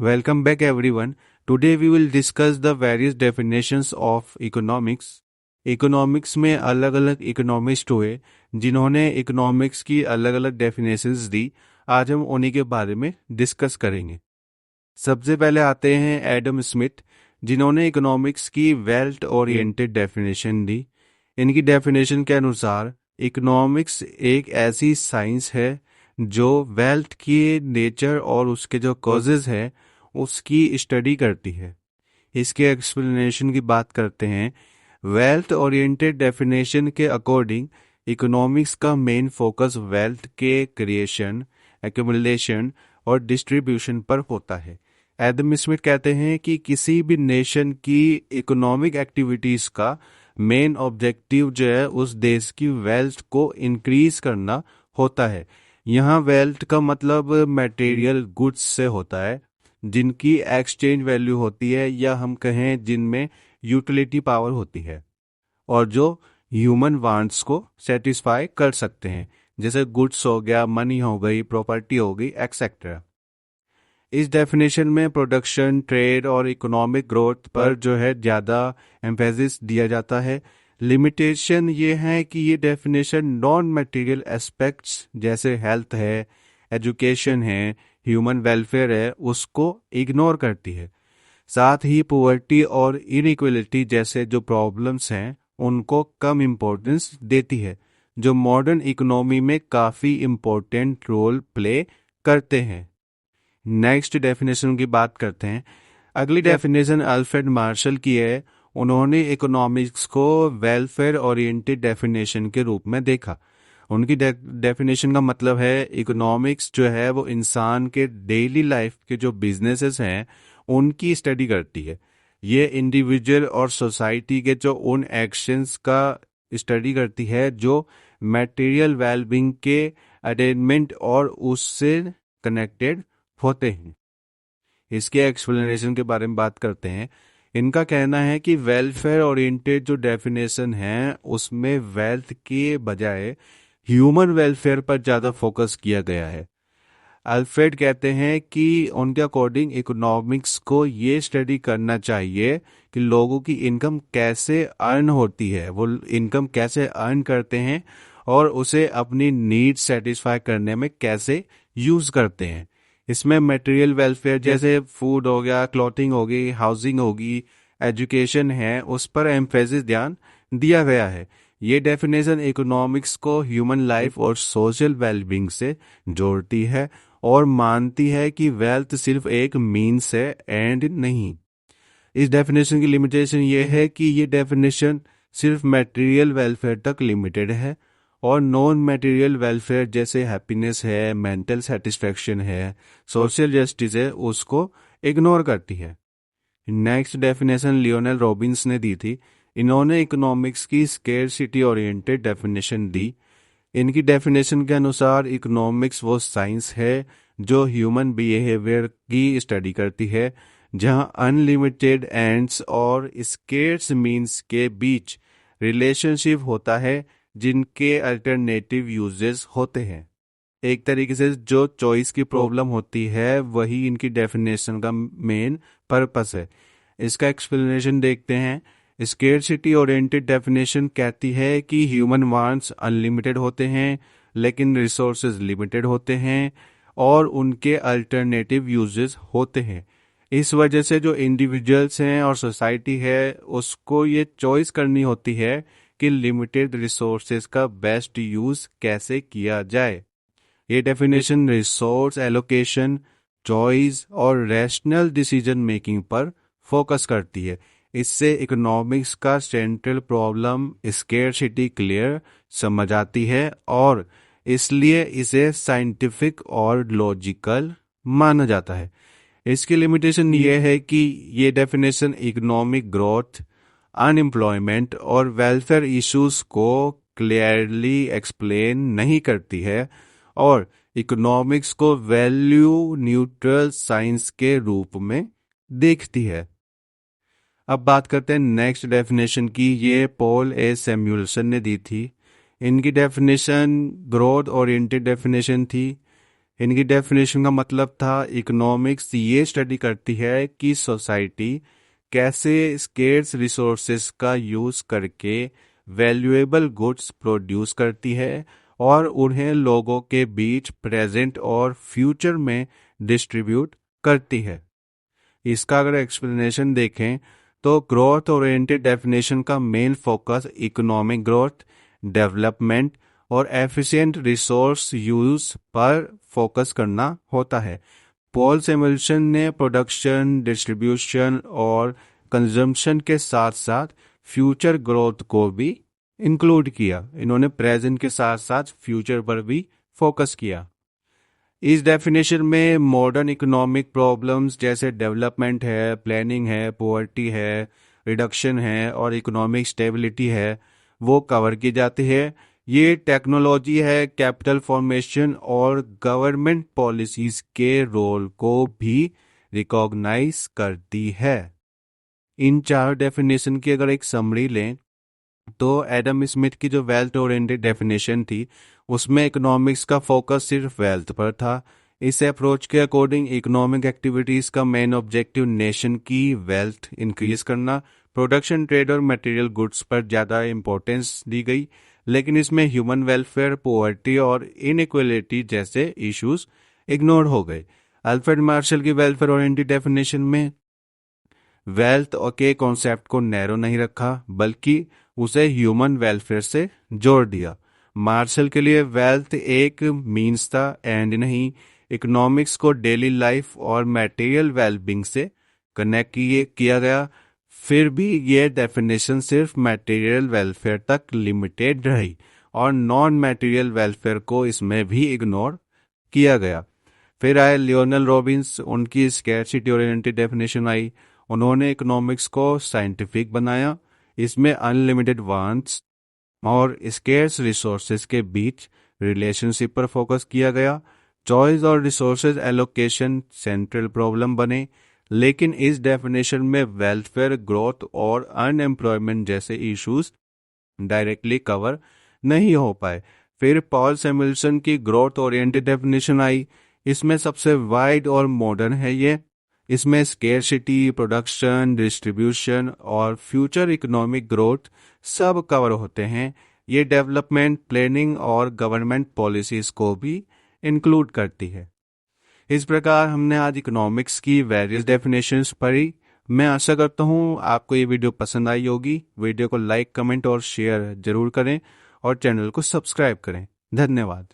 Welcome back everyone. Today we will discuss the various definitions of economics. Economics में अलग अलग economist हुए जिन्होंने इकोनॉमिक्स की अलग अलग डेफिनेशंस दी। आज हम उन्हीं के बारे में डिस्कस करेंगे। सबसे पहले आते हैं एडम स्मिथ, जिन्होंने इकोनॉमिक्स की वेल्थ ओरिएंटेड डेफिनेशन दी। इनकी डेफिनेशन के अनुसार इकोनॉमिक्स एक ऐसी साइंस है जो वेल्थ की नेचर और उसके जो कॉजेज हैं उसकी स्टडी करती है। इसके एक्सप्लेनेशन की बात करते हैं। वेल्थ ओरिएंटेड डेफिनेशन के अकॉर्डिंग इकोनॉमिक्स का मेन फोकस वेल्थ के क्रिएशन, एक्यूमुलेशन और डिस्ट्रीब्यूशन पर होता है। एडम स्मिथ कहते हैं कि किसी भी नेशन की इकोनॉमिक एक्टिविटीज का मेन ऑब्जेक्टिव जो है उस देश की वेल्थ को इंक्रीज करना होता है। यहाँ वेल्थ का मतलब मटेरियल गुड्स से होता है जिनकी एक्सचेंज वैल्यू होती है, या हम कहें जिनमें यूटिलिटी पावर होती है और जो ह्यूमन वांट्स को सेटिस्फाई कर सकते हैं, जैसे गुड्स हो गया, मनी हो गई, प्रॉपर्टी हो गई, एक्सेट्रा। इस डेफिनेशन में प्रोडक्शन, ट्रेड और इकोनॉमिक ग्रोथ पर जो है ज़्यादा एम्फेसिस दिया जाता है। लिमिटेशन ये है कि ये डेफिनेशन नॉन मटेरियल एस्पेक्ट्स जैसे हेल्थ है, एजुकेशन है, ह्यूमन वेलफेयर है, उसको इग्नोर करती है। साथ ही पॉवर्टी और इनइक्वलिटी जैसे जो प्रॉब्लम्स हैं उनको कम इम्पोर्टेंस देती है, जो मॉडर्न इकोनॉमी में काफ़ी इम्पोर्टेंट रोल प्ले करते हैं। नेक्स्ट डेफिनेशन की बात करते हैं। अगली डेफिनेशन अल्फ्रेड मार्शल की है। उन्होंने इकोनॉमिक्स को वेलफेयर ओरिएंटेड डेफिनेशन के रूप में देखा। उनकी डेफिनेशन का मतलब है इकोनॉमिक्स जो है वो इंसान के डेली लाइफ के जो बिजनेसेस हैं उनकी स्टडी करती है। ये इंडिविजुअल और सोसाइटी के जो उन एक्शंस का स्टडी करती है जो मटेरियल वेलबींग के अटेनमेंट और उससे कनेक्टेड होते हैं। इसके एक्सप्लेनेशन के बारे में बात करते हैं। इनका कहना है कि वेलफेयर ओरिएंटेड जो डेफिनेशन है उसमें वेल्थ के बजाय ह्यूमन वेलफेयर पर ज़्यादा फोकस किया गया है। अल्फ्रेड कहते हैं कि उनके अकॉर्डिंग इकोनॉमिक्स को ये स्टडी करना चाहिए कि लोगों की इनकम कैसे अर्न होती है, वो इनकम कैसे अर्न करते हैं और उसे अपनी नीड्स सेटिस्फाई करने में कैसे यूज़ करते हैं। इसमें मटेरियल वेलफेयर जैसे फूड हो गया, क्लॉथिंग होगी, हाउसिंग होगी, एजुकेशन है, उस पर एम्फेसिस ध्यान दिया गया है। ये डेफिनेशन इकोनॉमिक्स को ह्यूमन लाइफ और सोशल वेलबींग से जोड़ती है और मानती है कि वेल्थ सिर्फ एक मीन्स है एंड नहीं। इस डेफिनेशन की लिमिटेशन ये है कि ये डेफिनेशन सिर्फ मटेरियल वेलफेयर तक लिमिटेड है और नॉन मटेरियल वेलफेयर जैसे हैप्पीनेस है, मेंटल सेटिस्फैक्शन है, सोशल जस्टिस है, उसको इग्नोर करती है। नेक्स्ट डेफिनेशन लियोनेल रॉबिन्स ने दी थी। इन्होंने इकोनॉमिक्स की स्केर्सिटी ओरिएंटेड डेफिनेशन दी। इनकी डेफिनेशन के अनुसार इकोनॉमिक्स वो साइंस है जो ह्यूमन बिहेवियर की स्टडी करती है, जहां अनलिमिटेड एंड्स और स्केर्स मीन्स के बीच रिलेशनशिप होता है जिनके अल्टरनेटिव यूजेस होते हैं। एक तरीके से जो चॉइस की प्रॉब्लम होती है वही इनकी डेफिनेशन का मेन पर्पस है। इसका एक्सप्लेनेशन देखते हैं। स्केर्सिटी ओरिएंटेड डेफिनेशन कहती है कि ह्यूमन वांट्स अनलिमिटेड होते हैं लेकिन रिसोर्सेज लिमिटेड होते हैं और उनके अल्टरनेटिव यूजेस होते हैं। इस वजह से जो इंडिविजुअल्स हैं और सोसाइटी है उसको ये चॉइस करनी होती है कि लिमिटेड रिसोर्सेज का बेस्ट यूज कैसे किया जाए। ये डेफिनेशन रिसोर्स एलोकेशन, चॉइस और रैशनल डिसीजन मेकिंग पर फोकस करती है। इससे इकोनॉमिक्स का सेंट्रल प्रॉब्लम स्केर्सिटी क्लियर समझ आती है और इसलिए इसे साइंटिफिक और लॉजिकल माना जाता है। इसकी लिमिटेशन ये है कि ये डेफिनेशन इकोनॉमिक ग्रोथ, अनएम्प्लॉयमेंट और वेलफेयर इश्यूज को क्लियरली एक्सप्लेन नहीं करती है और इकोनॉमिक्स को वैल्यू न्यूट्रल साइंस के रूप में देखती है। अब बात करते हैं नेक्स्ट डेफिनेशन की। ये पॉल ए सैमुअल्सन ने दी थी। इनकी डेफिनेशन ग्रोथ ओरिएंटेड डेफिनेशन थी। इनकी डेफिनेशन का मतलब था इकोनॉमिक्स ये स्टडी करती है कि सोसाइटी कैसे स्केर्स रिसोर्सेज का यूज करके वैल्यूएबल गुड्स प्रोड्यूस करती है और उन्हें लोगों के बीच प्रेजेंट और फ्यूचर में डिस्ट्रीब्यूट करती है। इसका अगर एक्सप्लेनेशन देखें तो ग्रोथ ओरिएंटेड डेफिनेशन का main focus economic growth, development और एफिशिएंट रिसोर्स यूज पर फोकस करना होता है। पॉल सैमुएल्सन ने प्रोडक्शन, डिस्ट्रीब्यूशन और कंजम्पशन के साथ साथ फ्यूचर ग्रोथ को भी इंक्लूड किया। इन्होंने प्रेजेंट के साथ साथ फ्यूचर पर भी फोकस किया। इस डेफिनेशन में मॉडर्न इकोनॉमिक प्रॉब्लम्स जैसे डेवलपमेंट है, प्लानिंग है, पॉवर्टी है, रिडक्शन है और इकोनॉमिक स्टेबिलिटी है वो कवर की जाती है। ये टेक्नोलॉजी है, कैपिटल फॉर्मेशन और गवर्नमेंट पॉलिसीज के रोल को भी रिकॉग्नाइज करती है। इन चार डेफिनेशन की अगर एक समरी लें तो एडम स्मिथ की जो वेल्थ ओरिएंटेड डेफिनेशन थी उसमें इकोनॉमिक्स का फोकस सिर्फ वेल्थ पर था। इस अप्रोच के अकॉर्डिंग इकोनॉमिक एक्टिविटीज का मेन ऑब्जेक्टिव नेशन की वेल्थ इंक्रीज करना, प्रोडक्शन, ट्रेड और मटेरियल गुड्स पर ज़्यादा इंपॉर्टेंस दी गई, लेकिन इसमें ह्यूमन वेलफेयर, पॉवर्टी और इनइक्वलिटी जैसे इश्यूज इग्नोर हो गए। अल्फ्रेड मार्शल की वेलफेयर ओरिएंटेड डेफिनेशन में वेल्थ के कॉन्सेप्ट को नैरो नहीं रखा बल्कि उसे ह्यूमन वेलफेयर से जोड़ दिया। मार्शल के लिए वेल्थ एक मीन्स था एंड नहीं। इकोनॉमिक्स को डेली लाइफ और मटेरियल वेलबींग से कनेक्ट किया गया। फिर भी ये डेफिनेशन सिर्फ मटेरियल वेलफेयर तक लिमिटेड रही और नॉन मटेरियल वेलफेयर को इसमें भी इग्नोर किया गया। फिर आए लियोनेल रॉबिन्स, उनकी स्कैरसिटी ओरिएंटेड डेफिनेशन आई। उन्होंने इकोनॉमिक्स को साइंटिफिक बनाया। इसमें अनलिमिटेड वांट्स और स्केर्स रिसोर्सेज के बीच रिलेशनशिप पर फोकस किया गया। चॉइस और रिसोर्सेज एलोकेशन सेंट्रल प्रॉब्लम बने, लेकिन इस डेफिनेशन में वेलफेयर, ग्रोथ और अनएम्प्लॉयमेंट जैसे इश्यूज डायरेक्टली कवर नहीं हो पाए। फिर पॉल सैमुएल्सन की ग्रोथ ओरिएंटेड डेफिनेशन आई। इसमें सबसे वाइड और मॉडर्न है ये। इसमें स्केर्सिटी, प्रोडक्शन, डिस्ट्रीब्यूशन और फ्यूचर इकोनॉमिक ग्रोथ सब कवर होते हैं। ये डेवलपमेंट, प्लानिंग और गवर्नमेंट पॉलिसीज को भी इंक्लूड करती है। इस प्रकार हमने आज इकोनॉमिक्स की वेरियस डेफिनेशंस पढ़ी। मैं आशा करता हूँ आपको ये वीडियो पसंद आई होगी। वीडियो को लाइक, कमेंट और शेयर जरूर करें और चैनल को सब्सक्राइब करें। धन्यवाद।